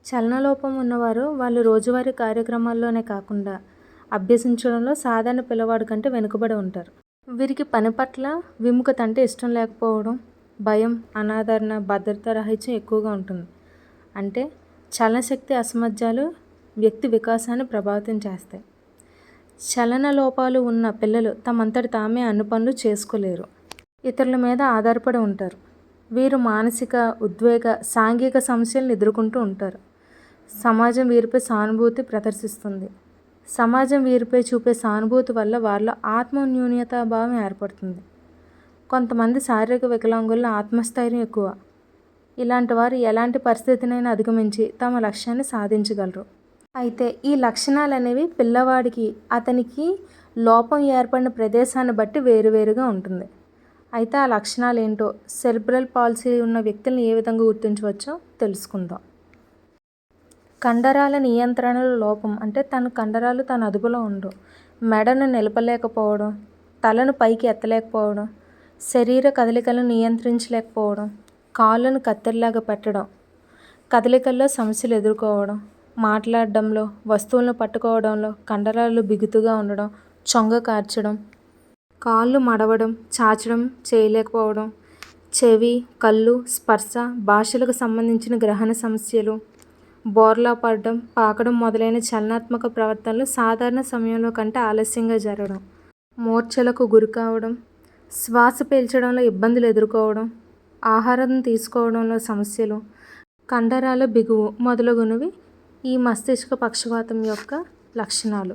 చలనలోపం ఉన్నవారు వాళ్ళు రోజువారీ కార్యక్రమాల్లోనే కాకుండా అభ్యసించడంలో సాధారణ పిల్లవాడి కంటే వెనుకబడి ఉంటారు. వీరికి పని పట్ల విముఖత అంటే ఇష్టం లేకపోవడం, భయం, అనాదరణ, భద్రతా రాహిత్యం ఎక్కువగా ఉంటుంది. అంటే చలనశక్తి అసామర్థ్యాలు వ్యక్తి వికాసాన్ని ప్రభావితం చేస్తాయి. చలన లోపాలు ఉన్న పిల్లలు తమంతట తామే అన్ని పనులు చేసుకోలేరు. ఇతరుల మీద ఆధారపడి ఉంటారు. వీరు మానసిక, ఉద్వేగ, సాంఘిక సమస్యలను ఎదుర్కొంటూ ఉంటారు. సమాజం వీరిపై సానుభూతి ప్రదర్శిస్తుంది. సమాజం వీరిపై చూపే సానుభూతి వల్ల వారిలో ఆత్మన్యూనతాభావం ఏర్పడుతుంది. కొంతమంది శారీరక వికలాంగుల్లో ఆత్మస్థైర్యం ఎక్కువ. ఇలాంటి వారు ఎలాంటి పరిస్థితినైనా అధిగమించి తమ లక్ష్యాన్ని సాధించగలరు. అయితే ఈ లక్షణాలు అనేవి పిల్లవాడికి అతనికి లోపం ఏర్పడిన ప్రదేశాన్ని బట్టి వేరువేరుగా ఉంటుంది. అయితే ఆ లక్షణాలు ఏంటో, సెరిబ్రల్ పాల్సీ ఉన్న వ్యక్తులను ఏ విధంగా గుర్తించవచ్చో తెలుసుకుందాం. కండరాల నియంత్రణలో లోపం అంటే తన కండరాలు తన అదుపులో ఉండవు. మెడను నిలపలేకపోవడం, తలను పైకి ఎత్తలేకపోవడం, శరీర కదలికలను నియంత్రించలేకపోవడం, కాళ్ళను కత్తెరలాగా పెట్టడం, కదలికల్లో సమస్యలు ఎదుర్కోవడం, మాట్లాడడంలో, వస్తువులను పట్టుకోవడంలో కండరాలు బిగుతుగా ఉండడం, చొంగ కార్చడం, కాళ్ళు మడవడం, చాచడం చేయలేకపోవడం, చెవి, కళ్ళు, స్పర్శ, భాషలకు సంబంధించిన గ్రహణ సమస్యలు, బోర్లా పడడం, పాకడం మొదలైన చలనాత్మక ప్రవర్తనలు సాధారణ సమయంలో కంటే ఆలస్యంగా జరగడం, మూర్ఛలకు గురి కావడం, శ్వాస పీల్చడంలో ఇబ్బందులు ఎదుర్కోవడం, ఆహారం తీసుకోవడంలో సమస్యలు, కండరాల బిగువు మొదలగునవి ఈ మస్తిష్క పక్షవాతం యొక్క లక్షణాలు.